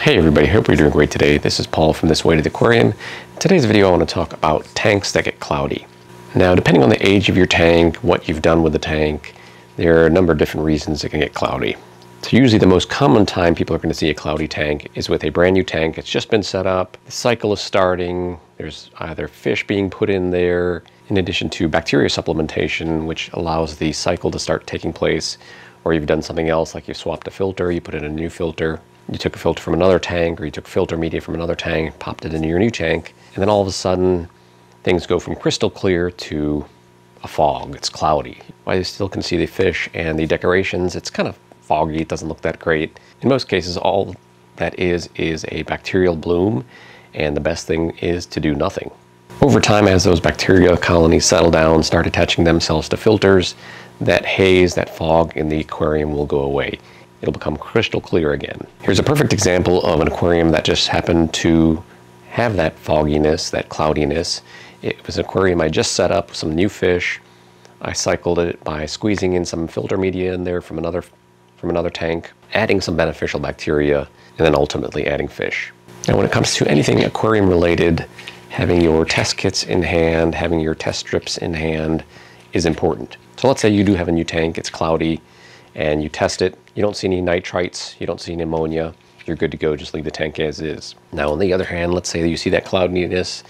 Hey everybody, hope you're doing great today. This is Paul from This Way to the Aquarium. In today's video I want to talk about tanks that get cloudy. Now depending on the age of your tank, what you've done with the tank, there are a number of different reasons it can get cloudy. So usually the most common time people are going to see a cloudy tank is with a brand new tank. It's just been set up, the cycle is starting, there's either fish being put in there, in addition to bacteria supplementation, which allows the cycle to start taking place, or you've done something else like you swapped a filter, you put in a new filter. You took a filter from another tank, or you took filter media from another tank, popped it into your new tank, and then all of a sudden things go from crystal clear to a fog. It's cloudy. While you still can see the fish and the decorations, it's kind of foggy. It doesn't look that great. In most cases, all that is a bacterial bloom, and the best thing is to do nothing. Over time, as those bacteria colonies settle down, start attaching themselves to filters, that haze, that fog in the aquarium will go away. It'll become crystal clear again. Here's a perfect example of an aquarium that just happened to have that fogginess, that cloudiness. It was an aquarium I just set up with some new fish. I cycled it by squeezing in some filter media in there from another tank, adding some beneficial bacteria, and then ultimately adding fish. Now when it comes to anything aquarium related, having your test kits in hand, having your test strips in hand is important. So let's say you do have a new tank, it's cloudy, and you test it, you don't see any nitrates, you don't see any ammonia, you're good to go, just leave the tank as is. Now on the other hand, let's say that you see that cloudiness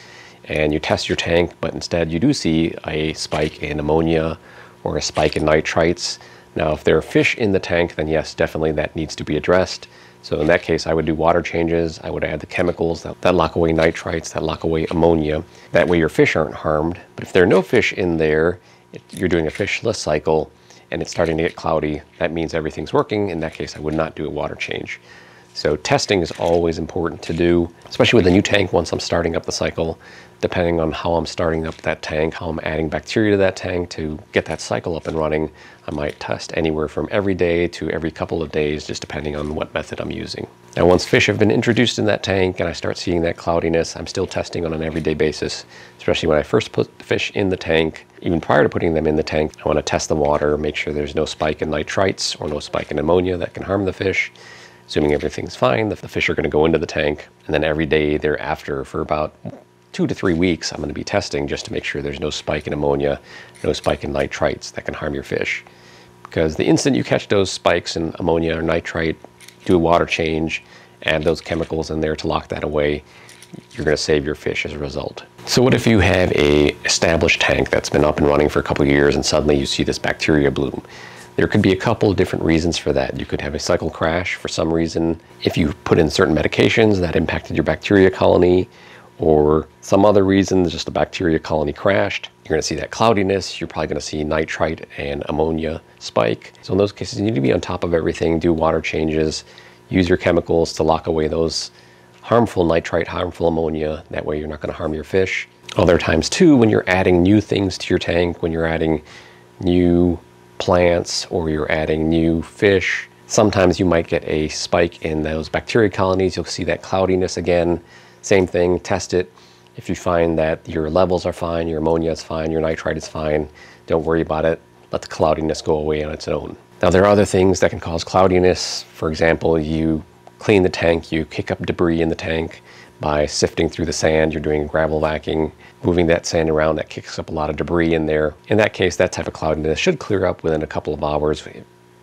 and you test your tank, but instead you do see a spike in ammonia or a spike in nitrates. Now if there are fish in the tank, then yes, definitely that needs to be addressed. So in that case, I would do water changes, I would add the chemicals that lock away nitrates, that lock away ammonia. That way your fish aren't harmed. But if there are no fish in there, you're doing a fishless cycle, and it's starting to get cloudy, that means everything's working. In that case, I would not do a water change. So testing is always important to do, especially with a new tank once I'm starting up the cycle. Depending on how I'm starting up that tank, how I'm adding bacteria to that tank to get that cycle up and running, I might test anywhere from every day to every couple of days, just depending on what method I'm using. Now once fish have been introduced in that tank and I start seeing that cloudiness, I'm still testing on an everyday basis, especially when I first put the fish in the tank. Even prior to putting them in the tank, I want to test the water, make sure there's no spike in nitrites or no spike in ammonia that can harm the fish. Assuming everything's fine, the fish are going to go into the tank, and then every day thereafter for about 2 to 3 weeks, I'm going to be testing just to make sure there's no spike in ammonia, no spike in nitrites that can harm your fish. Because the instant you catch those spikes in ammonia or nitrite, do a water change, add those chemicals in there to lock that away, you're going to save your fish as a result. So what if you have a established tank that's been up and running for a couple of years and suddenly you see this bacteria bloom? There could be a couple of different reasons for that. You could have a cycle crash for some reason. If you put in certain medications that impacted your bacteria colony, or some other reason, just the bacteria colony crashed, you're going to see that cloudiness. You're probably going to see nitrite and ammonia spike. So in those cases, you need to be on top of everything, do water changes, use your chemicals to lock away those harmful nitrite, harmful ammonia. That way you're not going to harm your fish. Other times too, when you're adding new things to your tank, when you're adding new plants or you're adding new fish, sometimes you might get a spike in those bacteria colonies. You'll see that cloudiness again. Same thing, test it. If you find that your levels are fine, your ammonia is fine, your nitrite is fine, don't worry about it. Let the cloudiness go away on its own. Now there are other things that can cause cloudiness. For example, you clean the tank, you kick up debris in the tank by sifting through the sand, you're doing gravel vacuuming, moving that sand around, that kicks up a lot of debris in there. In that case, that type of cloudiness should clear up within a couple of hours.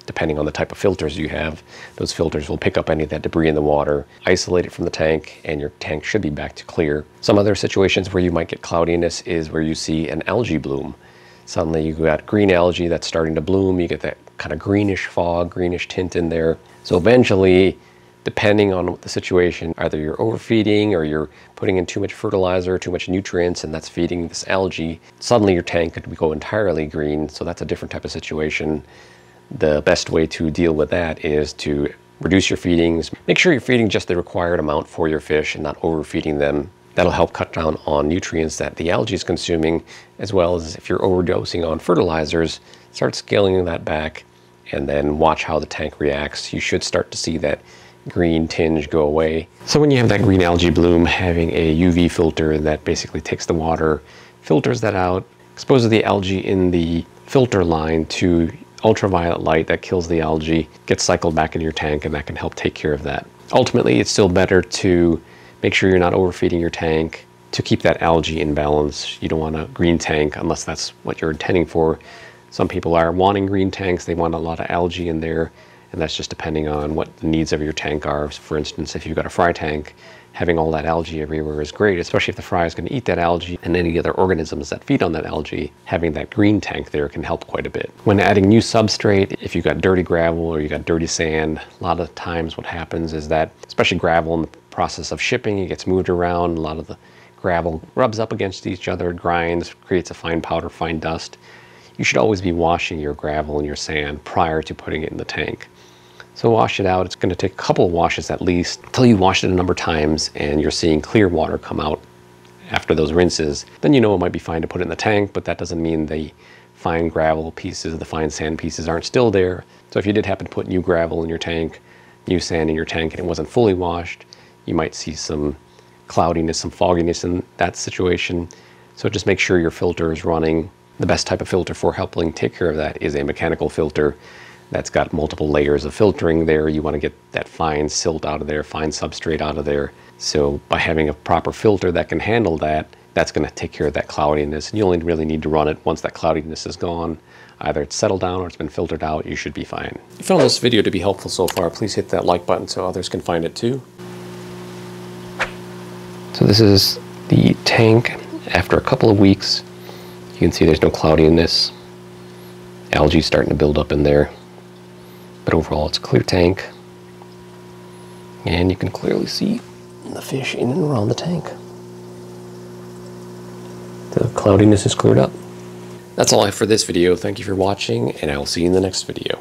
Depending on the type of filters you have, those filters will pick up any of that debris in the water, isolate it from the tank, and your tank should be back to clear. Some other situations where you might get cloudiness is where you see an algae bloom. Suddenly you got green algae that's starting to bloom, you get that kind of greenish fog, greenish tint in there. So eventually, depending on the situation, either you're overfeeding or you're putting in too much fertilizer, too much nutrients, and that's feeding this algae, suddenly your tank could go entirely green, so that's a different type of situation. The best way to deal with that is to reduce your feedings. Make sure you're feeding just the required amount for your fish and not overfeeding them. That'll help cut down on nutrients that the algae is consuming, as well as if you're overdosing on fertilizers, start scaling that back and then watch how the tank reacts. You should start to see that green tinge go away. So when you have that green algae bloom, having a UV filter that basically takes the water, filters that out, exposes the algae in the filter line to ultraviolet light that kills the algae, gets cycled back in your tank, and that can help take care of that. Ultimately, it's still better to make sure you're not overfeeding your tank to keep that algae in balance. You don't want a green tank unless that's what you're intending for. Some people are wanting green tanks. They want a lot of algae in there, and that's just depending on what the needs of your tank are. For instance, if you've got a fry tank, having all that algae everywhere is great, especially if the fry is going to eat that algae and any other organisms that feed on that algae. Having that green tank there can help quite a bit. When adding new substrate, if you've got dirty gravel or you've got dirty sand, a lot of times what happens is that, especially gravel, in the process of shipping, it gets moved around. A lot of the gravel rubs up against each other, grinds, creates a fine powder, fine dust. You should always be washing your gravel and your sand prior to putting it in the tank. So wash it out. It's going to take a couple of washes at least until you wash it a number of times and you're seeing clear water come out after those rinses. Then you know it might be fine to put it in the tank, but that doesn't mean the fine gravel pieces, the fine sand pieces aren't still there. So if you did happen to put new gravel in your tank, new sand in your tank, and it wasn't fully washed, you might see some cloudiness, some fogginess in that situation. So just make sure your filter is running. The best type of filter for helping take care of that is a mechanical filter that's got multiple layers of filtering there. You want to get that fine silt out of there, fine substrate out of there. So by having a proper filter that can handle that, that's going to take care of that cloudiness. And you only really need to run it once that cloudiness is gone. Either it's settled down or it's been filtered out, you should be fine. If you found this video to be helpful so far, please hit that like button so others can find it too. So this is the tank after a couple of weeks. You can see there's no cloudiness. Algae starting to build up in there. But overall it's a clear tank. And you can clearly see the fish in and around the tank. The cloudiness is cleared up. That's all I have for this video. Thank you for watching, and I will see you in the next video.